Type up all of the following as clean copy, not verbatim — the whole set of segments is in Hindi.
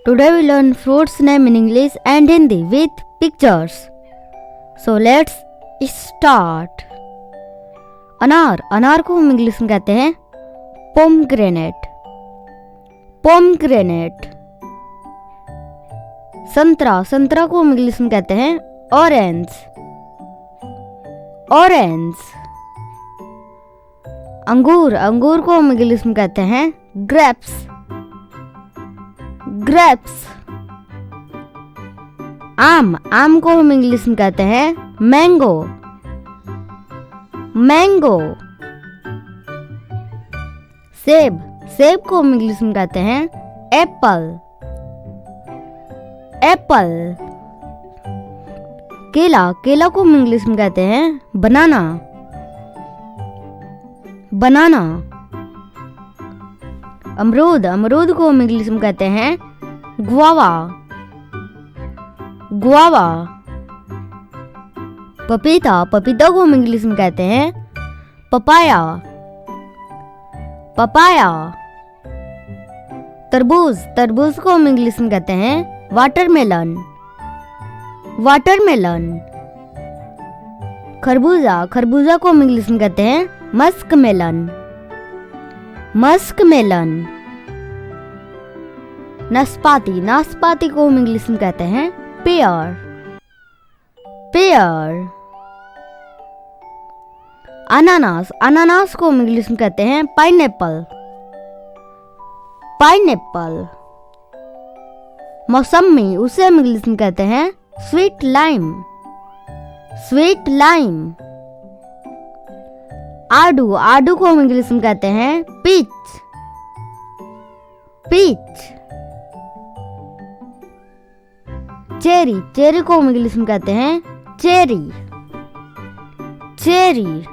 Today we learn fruits name in English and Hindi with pictures. So let's start. अनार, अनार को हम इंग्लिश में कहते हैं पोमग्रेनेट, पोमग्रेनेट। संतरा, संतरा को हम इंग्लिश में कहते हैं ऑरेंज, ऑरेंज। अंगूर, अंगूर को हम इंग्लिश में कहते हैं ग्रेप्स, ग्रेप्स। आम, आम को हम इंग्लिश में कहते हैं मैंगो, मैंगो। सेब, सेब को हम इंग्लिश में कहते हैं एप्पल, एप्पल। केला, केला को हम इंग्लिश में कहते हैं बनाना, बनाना। अमरूद, अमरूद को हम इंग्लिश में कहते हैं गुआवा, गुआवा। पपीता, पपीता को हम इंग्लिश में कहते हैं पपाया, पपाया। तरबूज, तरबूज को हम इंग्लिश में कहते हैं वाटरमेलन, वाटरमेलन। खरबूजा, खरबूजा को हम इंग्लिश में कहते हैं मस्कमेलन, मस्कमेलन। नाशपाती, नाशपाती को हम इंग्लिश में कहते हैं पेयर, पेयर। अनानास, अनानास को हम इंग्लिश में कहते हैं पाइनएप्पल, पाइनएप्पल। मौसमी, उसे हम इंग्लिश में कहते हैं स्वीट लाइम, स्वीट लाइम। आडू, आडू को हम इंग्लिश में कहते हैं पीच, पीच। चेरी, चेरी को हम इंग्लिश में कहते हैं चेरी, चेरी।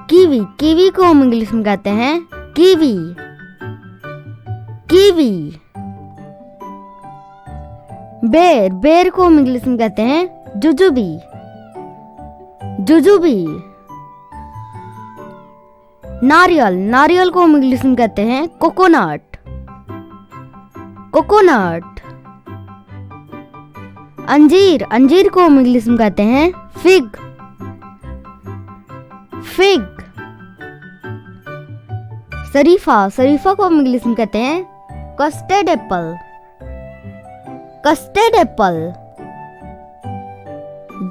कीवी, कीवी को हम इंग्लिश में कहते हैं कीवी, कीवी। बेर, बेर को हम इंग्लिश में कहते हैं जुजुबी, जुजुबी। नारियल, नारियल को हम इंग्लिश में कहते हैं कोकोनट, कोकोनट। अंजीर, अंजीर को हम इंग्लिश में कहते हैं फिग, फिग। शरीफा, शरीफा को हम इंग्लिश में कहते हैं कस्टर्ड एप्पल, कस्टर्ड एप्पल।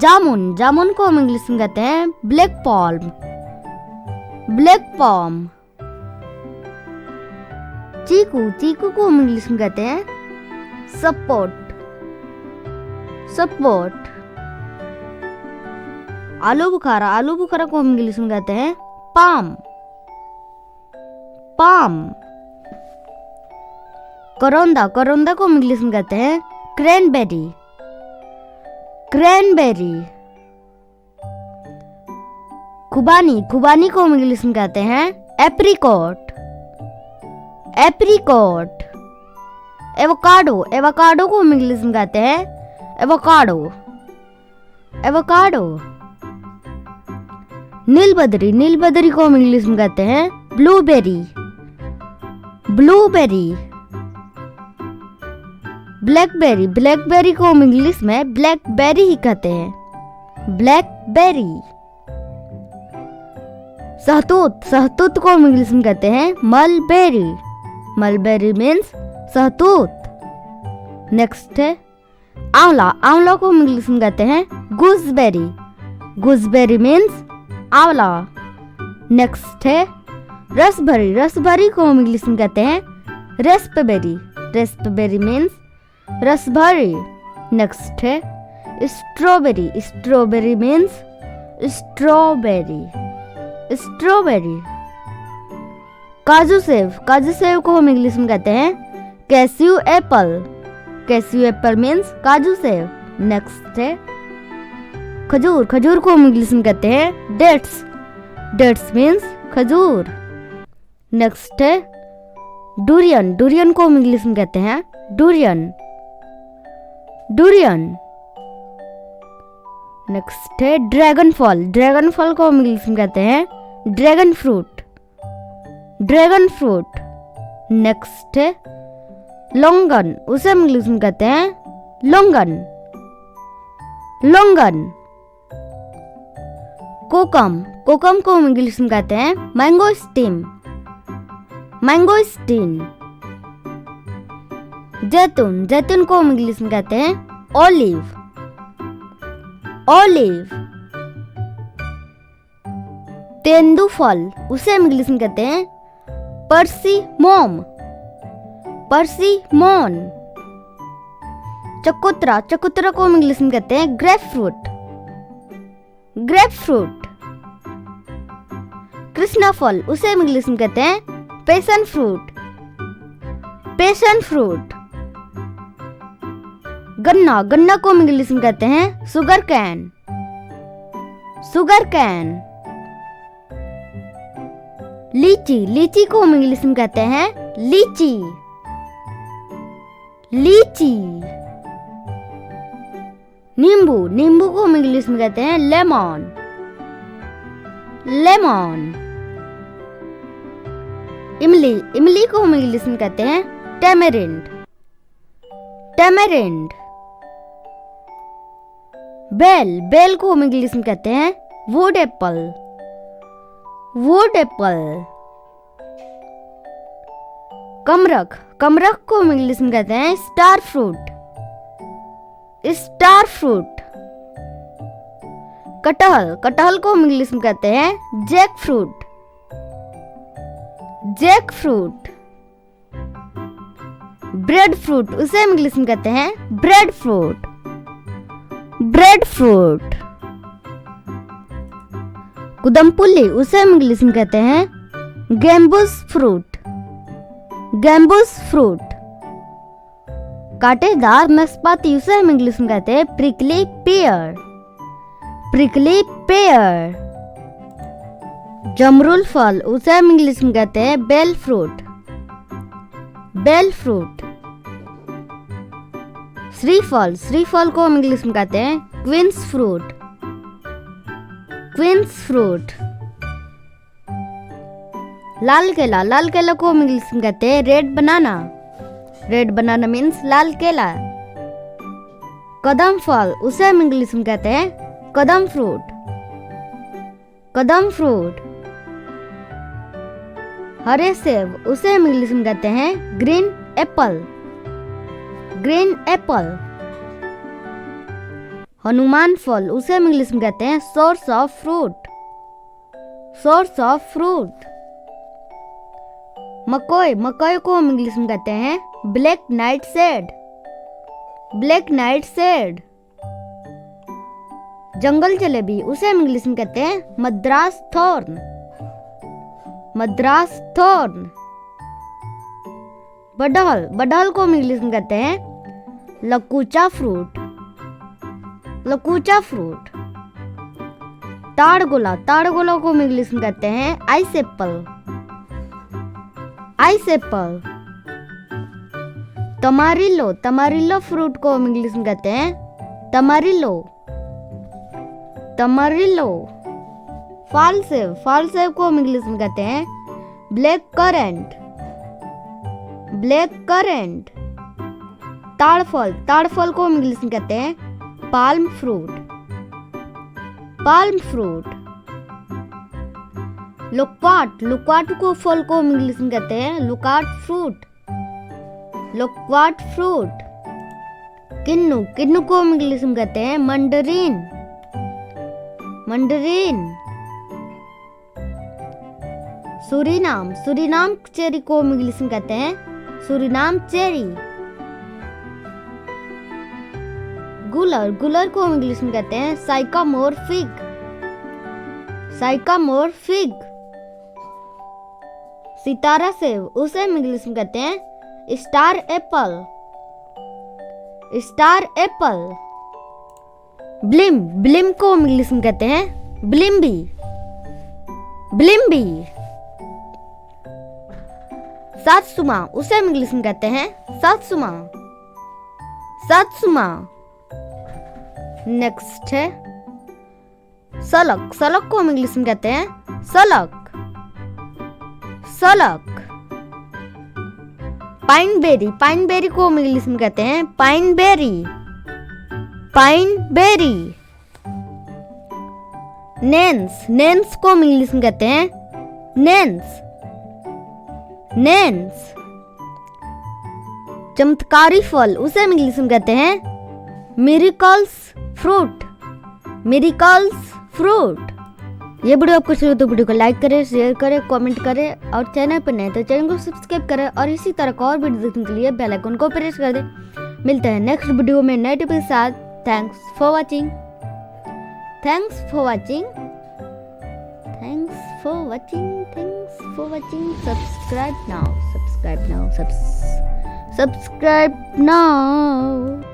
जामुन, जामुन को हम इंग्लिश में कहते हैं ब्लैक पॉल्म, ब्लैक पॉम। चीकू, चीकू को हम इंग्लिश में कहते हैं सपोर्ट, सपोर्ट। आलू बुखारा, आलू बुखारा को हम इंग्लिश में कहते हैं पाम, पाम। करौंदा, करौंदा को हम इंग्लिश में कहते हैं क्रैनबेरी, क्रैनबेरी। खुबानी, खुबानी को हम इंग्लिश में कहते हैं एप्रिकॉट, एप्रिकॉट। एवोकाडो, एवोकाडो को हम इंग्लिश में कहते हैं एवोकाडो, एवोकाडो। नीलबदरी, नीलबदरी को हम इंग्लिश में कहते हैं ब्लूबेरी, ब्लूबेरी। ब्लैकबेरी, ब्लैकबेरी को हम इंग्लिश में ब्लैकबेरी ही कहते हैं, ब्लैकबेरी। सहतूत, सहतूत को हम इंग्लिश में कहते हैं मलबेरी, मलबेरी मीन्स सहतूत। नेक्स्ट है आंवला, आंवला को हम इंग्लिश में कहते हैं गूसबेरी, गूसबेरी मीन्स आंवला। नेक्स्ट है रसभरी, रसभरी को हम इंग्लिश में कहते हैं रेस्पबेरी, रेस्पबेरी मीन्स रसभरी। नेक्स्ट है strawberry, strawberry means strawberry, strawberry. काजू सेव, काजू सेव को हम इंग्लिश में कहते हैं cashew Apple, cashew Apple means काजू सेव। नेक्स्ट है खजूर, खजूर को हम इंग्लिश में कहते हैं डेट्स, डेट्स मीन्स खजूर। नेक्स्ट है डुरियन, डुरियन को हम इंग्लिश में कहते हैं डुरियन, डुरियन। नेक्स्ट है ड्रैगन फल, ड्रैगन फल को हम इंग्लिश में कहते हैं dragon fruit, dragon fruit. Next है लोंगन, उसे हम इंग्लिश में कहते हैं लोंगन। लोंगन। कोकम, कोकम को हम इंग्लिश में कहते हैं मैंगोस्टीन। मैंगोस्टीन। जैतून, जैतून को हम इंग्लिश में कहते हैं ऑलिव। ऑलिव। तेंदुफल, उसे हम इंग्लिश में कहते हैं पर्सिमोन। पर्सिमोन। चकोतरा, चकोतरा को हम इंग्लिश में कहते हैं grep fruit. Grep fruit. Krishna फल, उसे हम इंग्लिश में कहते हैं पैशन फ्रूट। Passion fruit. गन्ना, गन्ना को हम इंग्लिश में कहते हैं शुगर कैन। Sugar cane. लीची, लीची को हम इंग्लिश में कहते हैं लीची। लीची। नींबू, नींबू को हम इंग्लिश में कहते हैं लेमन। लेमन। इमली, इमली को हम इंग्लिश में कहते हैं टेमेरिंड। टेमेरिंड। बेल, बेल को हम इंग्लिश में कहते हैं वुड एप्पल। Wood apple. कमरख, कमरख को हम इंग्लिश में कहते हैं स्टार फ्रूट। Star fruit. कटहल, कटहल को हम इंग्लिश में कहते हैं jack fruit. Jack fruit. Bread fruit, उसे हम इंग्लिश में कहते हैं ब्रेड फ्रूट। Bread fruit. कुदमपुल्ली, उसे हम इंग्लिश में कहते हैं गैम्बूस फ्रूट। गैम्बूस फ्रूट। कांटेदार नाशपाती, उसे हम इंग्लिश में कहते हैं प्रिकली पेयर। Prickly pear. जमरूल फल, उसे हम इंग्लिश में कहते हैं बेल फ्रूट। Bell fruit. श्रीफल, श्रीफल को हम इंग्लिश में कहते हैं क्वींस फ्रूट। Queen's fruit. लाल केला, लाल केला को हम इंग्लिश में कहते हैं red banana. Red banana means लाल केला। कदम फल, उसे हम इंग्लिश में कहते हैं कदम फ्रूट। कदम फ्रूट। हरे सेब, उसे हम इंग्लिश में कहते हैं green apple. Green apple. Hanuman फल, उसे हम इंग्लिश में कहते हैं soursop fruit. Soursop fruit. मकई, मकई को हम इंग्लिश में कहते हैं black nightshade. Black nightshade. जंगल जलेबी, उसे हम इंग्लिश में कहते हैं मद्रास थॉर्न। मद्रास थॉर्न। बडहल, बडहल को हम इंग्लिश में कहते हैं लकुचा फ्रूट। लकुचा फ्रूट। ताड़गोला, ताड़गोला को हम इंग्लिश में कहते हैं ice apple. Ice apple. Tamarillo, tamarillo fruit को हम इंग्लिश में कहते हैं तमारिलो। तमारिलो। फाल सेब, फाल सेब को हम इंग्लिश में कहते हैं ब्लैक करेंट। Black currant. ताड़फल, ताड़फल को हम इंग्लिश में कहते हैं palm fruit. Palm fruit. Loquat, loquat को फल को हम इंग्लिश में कहते हैं लोकाट फ्रूट। Loquat fruit. किन्नू, किन्नू को हम इंग्लिश में कहते हैं mandarin. Mandarin. Suriname, Suriname cherry को हम इंग्लिश में कहते हैं सूरीनाम चेरी। गुलर, गुलर को हम इंग्लिश में कहते हैं साइकामोर फिग। Sycamore fig. सितारा सेब, उसे हम इंग्लिश में कहते हैं स्टार एप्पल। Star apple. ब्लिम, ब्लिम को हम इंग्लिश में कहते हैं ब्लिम्बी। ब्लिम्बी। सातसुमा, उसे हम इंग्लिश में कहते हैं सातसुमा। सातसुमा। नेक्स्ट है सलक, सलक को हम इंग्लिश में कहते हैं सलक। सलक। पाइन बेरी, पाइन बेरी को हम इंग्लिश में कहते हैं पाइन बेरी, पाइन बेरी। नेंस, नेंस को हम इंग्लिश में कहते हैं नेंस, नेंस। चमत्कारी फल, उसे हम इंग्लिश में कहते हैं मिरेकल्स फ्रूट, मिरेकल्स फ्रूट। ये वीडियो आपको अच्छी लगे तो वीडियो को लाइक करें, शेयर करें, कमेंट करें और चैनल पर नए तो चैनल को सब्सक्राइब करें और इसी तरह का और वीडियो देखने के लिए बेल आइकन को प्रेस कर दें। मिलते हैं नेक्स्ट वीडियो में नए टिप के साथ। Thanks for watching, thanks for watching, thanks for watching, thanks for watching. Subscribe now, subscribe now, subscribe now.